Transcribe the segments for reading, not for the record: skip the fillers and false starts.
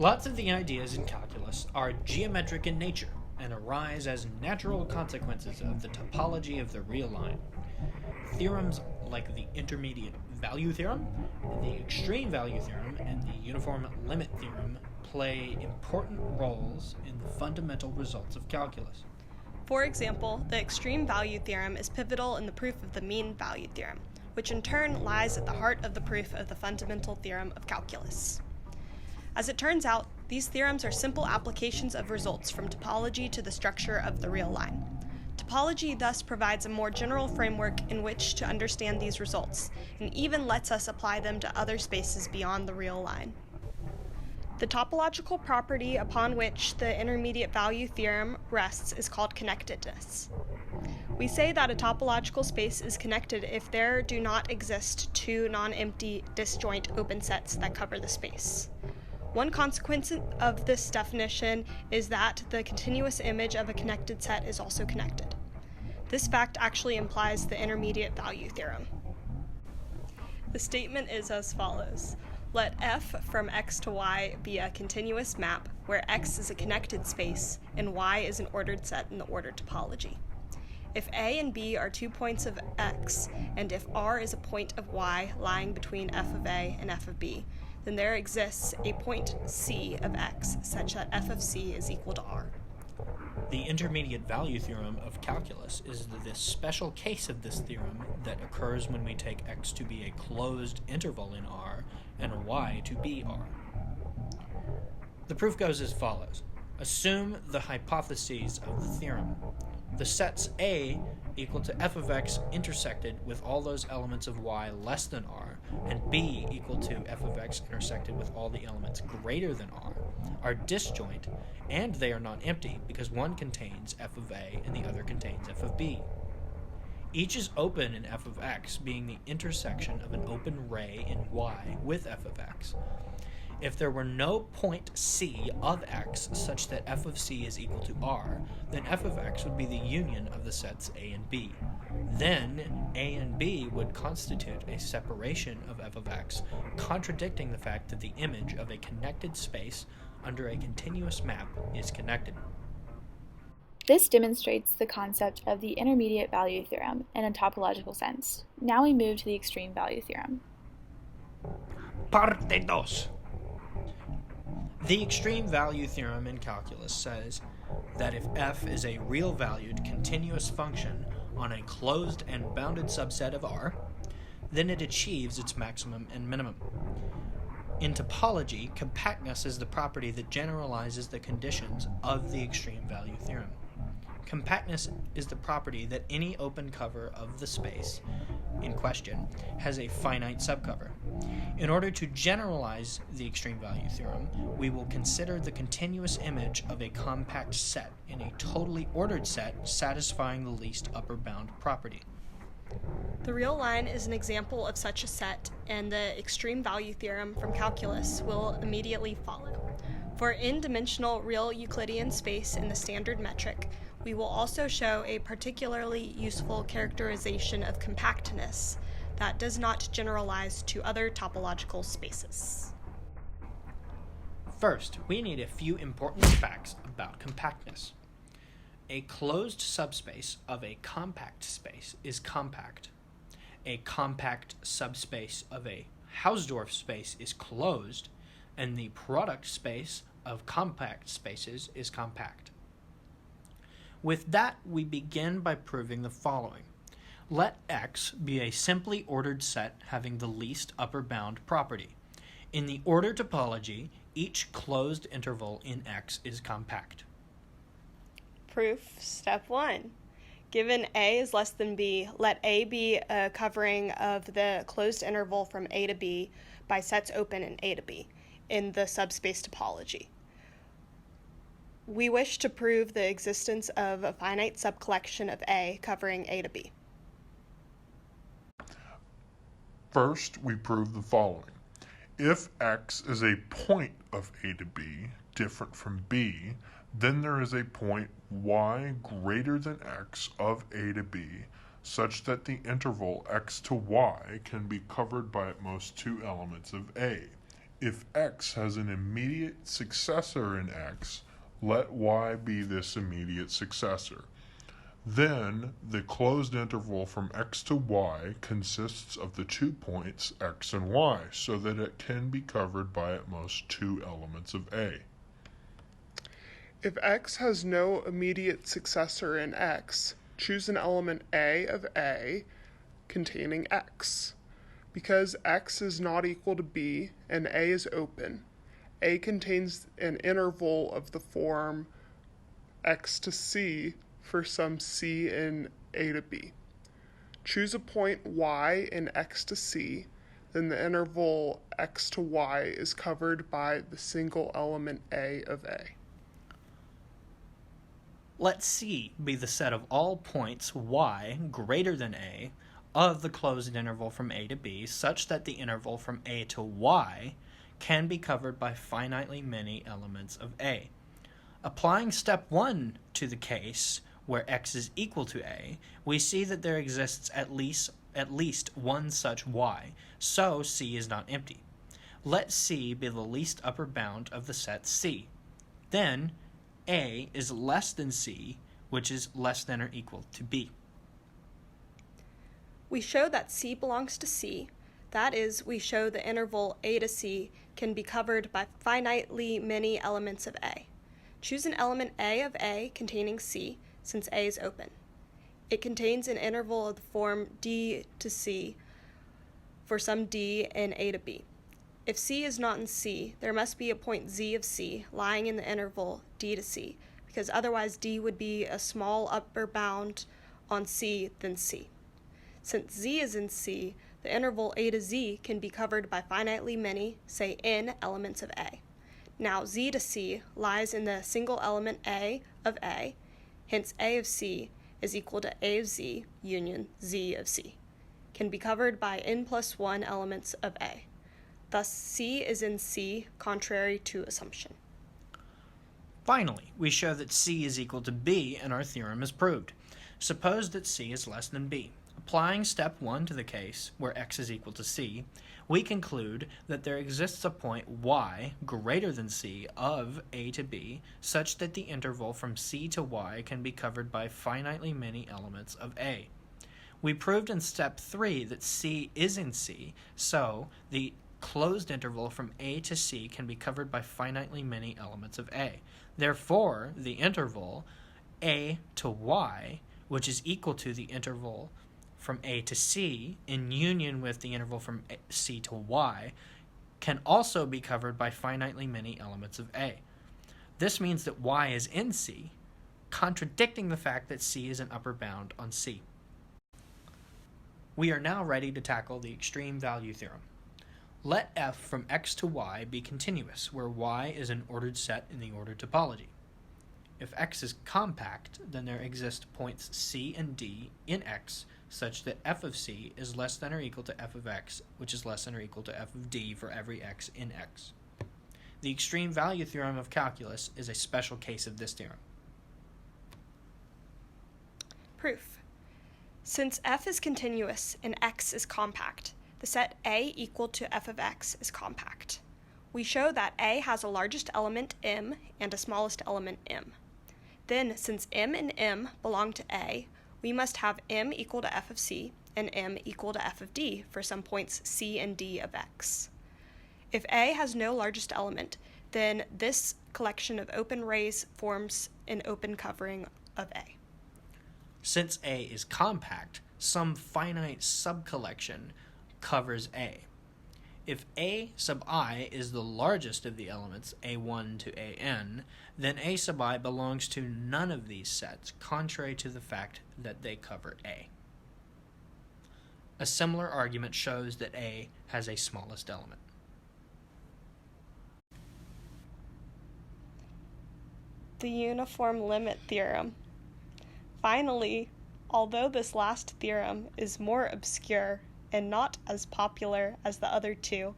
Lots of the ideas in calculus are geometric in nature and arise as natural consequences of the topology of the real line. Theorems like the intermediate value theorem, the extreme value theorem, and the uniform limit theorem play important roles in the fundamental results of calculus. For example, the extreme value theorem is pivotal in the proof of the mean value theorem, which in turn lies at the heart of the proof of the fundamental theorem of calculus. As it turns out, these theorems are simple applications of results from topology to the structure of the real line. Topology thus provides a more general framework in which to understand these results, and even lets us apply them to other spaces beyond the real line. The topological property upon which the intermediate value theorem rests is called connectedness. We say that a topological space is connected if there do not exist two non-empty disjoint open sets that cover the space. One consequence of this definition is that the continuous image of a connected set is also connected. This fact actually implies the intermediate value theorem. The statement is as follows. Let f from x to y be a continuous map where x is a connected space and y is an ordered set in the ordered topology. If a and b are 2 points of x, and if r is a point of y lying between f of a and f of b, then there exists a point c of x such that f of c is equal to r. The intermediate value theorem of calculus is the special case of this theorem that occurs when we take x to be a closed interval in R and y to be R. The proof goes as follows. Assume the hypotheses of the theorem. The sets A equal to f of x intersected with all those elements of y less than r, and b equal to f of x intersected with all the elements greater than r, are disjoint, and they are not empty because one contains f of a and the other contains f of b. Each is open in f of x, being the intersection of an open ray in y with f of x. If there were no point C of x such that f of c is equal to r, then f of x would be the union of the sets A and B. Then A and B would constitute a separation of f of x, contradicting the fact that the image of a connected space under a continuous map is connected. This demonstrates the concept of the intermediate value theorem in a topological sense. Now we move to the extreme value theorem. Parte 2. The extreme value theorem in calculus says that if f is a real-valued continuous function on a closed and bounded subset of R, then it achieves its maximum and minimum. In topology, compactness is the property that generalizes the conditions of the extreme value theorem. Compactness is the property that any open cover of the space in question has a finite subcover. In order to generalize the extreme value theorem, we will consider the continuous image of a compact set in a totally ordered set satisfying the least upper bound property. The real line is an example of such a set, and the extreme value theorem from calculus will immediately follow. For n-dimensional real Euclidean space in the standard metric, we will also show a particularly useful characterization of compactness that does not generalize to other topological spaces. First, we need a few important facts about compactness. A closed subspace of a compact space is compact. A compact subspace of a Hausdorff space is closed, and the product space of compact spaces is compact. With that, we begin by proving the following. Let X be a simply ordered set having the least upper bound property. In the order topology, each closed interval in X is compact. Proof, step 1. Given A is less than B, let A be a covering of the closed interval from A to B by sets open in A to B in the subspace topology. We wish to prove the existence of a finite subcollection of A covering A to B. First, we prove the following. If X is a point of A to B, different from B, then there is a point Y greater than X of A to B, such that the interval X to Y can be covered by at most two elements of A. If x has an immediate successor in x, let y be this immediate successor. Then the closed interval from x to y consists of the 2 points x and y, so that it can be covered by at most 2 elements of A. If x has no immediate successor in x, choose an element A of A containing x. Because x is not equal to b and A is open, A contains an interval of the form x to c for some c in A to b. Choose a point y in x to c, then the interval x to y is covered by the single element A of A. Let C be the set of all points y greater than A of the closed interval from A to B, such that the interval from A to y can be covered by finitely many elements of A. Applying step 1 to the case where x is equal to A, we see that there exists at least one such y, so C is not empty. Let C be the least upper bound of the set C. Then A is less than C, which is less than or equal to B. We show that C belongs to C. That is, we show the interval A to C can be covered by finitely many elements of A. Choose an element A of A containing C, since A is open. It contains an interval of the form D to C for some D in A to B. If C is not in C, there must be a point Z of C lying in the interval D to C, because otherwise D would be a small upper bound on C than C. Since Z is in C, the interval A to Z can be covered by finitely many, say n, elements of A. Now Z to C lies in the single element A of A, hence A of C is equal to A of Z union Z of C, can be covered by n plus 1 elements of A. Thus, C is in C, contrary to assumption. Finally, we show that C is equal to B, and our theorem is proved. Suppose that C is less than B. Applying step 1 to the case, where x is equal to C, we conclude that there exists a point y greater than C of A to B, such that the interval from C to y can be covered by finitely many elements of A. We proved in step 3 that C is in C, so the closed interval from A to C can be covered by finitely many elements of A. Therefore, the interval A to Y, which is equal to the interval from A to C in union with the interval from C to Y, can also be covered by finitely many elements of A. This means that Y is in C, contradicting the fact that C is an upper bound on C. We are now ready to tackle the extreme value theorem. Let f from x to y be continuous, where y is an ordered set in the ordered topology. If x is compact, then there exist points c and d in x such that f of c is less than or equal to f of x, which is less than or equal to f of d for every x in x. The extreme value theorem of calculus is a special case of this theorem. Proof. Since f is continuous and x is compact, the set A equal to f of x is compact. We show that A has a largest element m and a smallest element m. Then, since m and m belong to A, we must have m equal to f of c and m equal to f of d for some points c and d of x. If A has no largest element, then this collection of open rays forms an open covering of A. Since A is compact, some finite subcollection covers A. If A sub I is the largest of the elements A1 to AN, then A sub I belongs to none of these sets, contrary to the fact that they cover A. A similar argument shows that A has a smallest element. The uniform limit theorem. Finally, although this last theorem is more obscure and not as popular as the other two,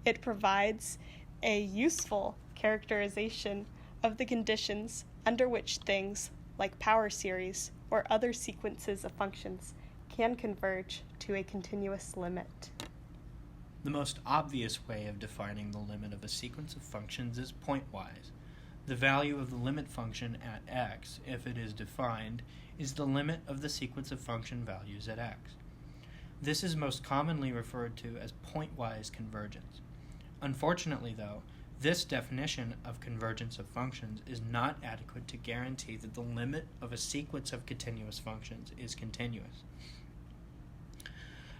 it provides a useful characterization of the conditions under which things like power series or other sequences of functions can converge to a continuous limit. The most obvious way of defining the limit of a sequence of functions is pointwise. The value of the limit function at x, if it is defined, is the limit of the sequence of function values at x. This is most commonly referred to as pointwise convergence. Unfortunately, though, this definition of convergence of functions is not adequate to guarantee that the limit of a sequence of continuous functions is continuous.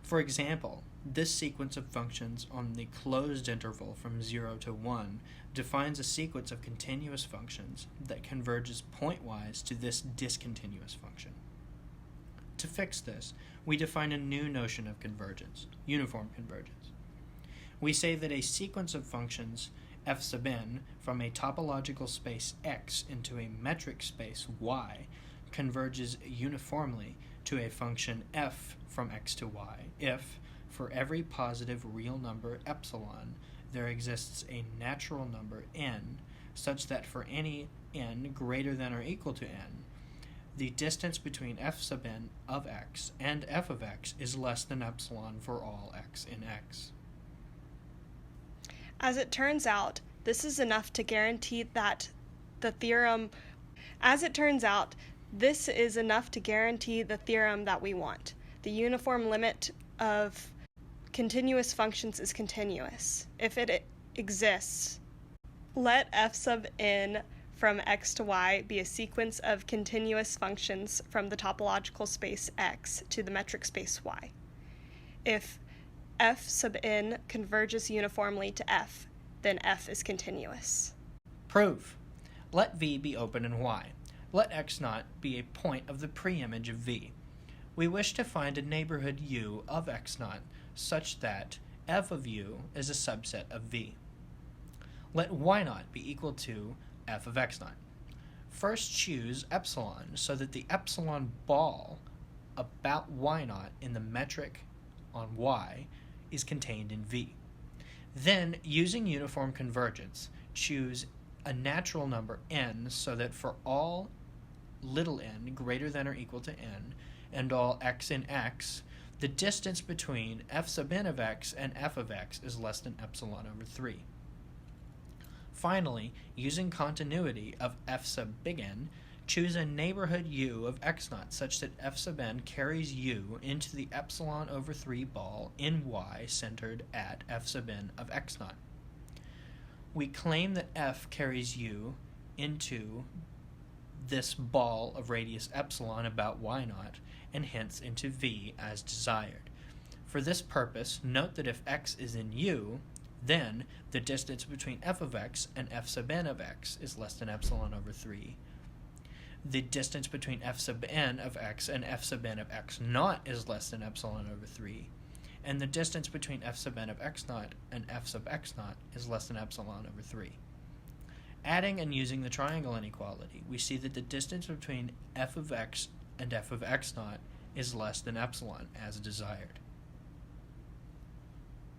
For example, this sequence of functions on the closed interval from 0 to 1 defines a sequence of continuous functions that converges pointwise to this discontinuous function. To fix this, we define a new notion of convergence, uniform convergence. We say that a sequence of functions f sub n from a topological space x into a metric space y converges uniformly to a function f from x to y if, for every positive real number epsilon, there exists a natural number n such that for any n greater than or equal to n, the distance between f sub n of x and f of x is less than epsilon for all x in x. As it turns out, this is enough to guarantee that the theorem that we want. The uniform limit of continuous functions is continuous. If it exists, let f sub n from x to y be a sequence of continuous functions from the topological space x to the metric space y. If f sub n converges uniformly to f, then f is continuous. Proof. Let V be open in Y. Let x naught be a point of the preimage of V. We wish to find a neighborhood U of x naught such that f of U is a subset of V. Let y naught be equal to f of x naught. First choose epsilon so that the epsilon ball about y naught in the metric on y is contained in V. Then, using uniform convergence, choose a natural number n so that for all little n greater than or equal to n and all x in x, the distance between f sub n of x and f of x is less than epsilon over 3. Finally, using continuity of f sub big N, choose a neighborhood U of x naught such that f sub n carries U into the epsilon over 3 ball in Y centered at f sub n of x naught. We claim that f carries U into this ball of radius epsilon about y naught and hence into V as desired. For this purpose, note that if x is in U, then the distance between f of x and f sub n of x is less than epsilon over 3. The distance between f sub n of x and f sub n of x naught is less than epsilon over 3, and the distance between f sub n of x naught and f sub x naught is less than epsilon over 3. Adding and using the triangle inequality, we see that the distance between f of x and f of x naught is less than epsilon as desired.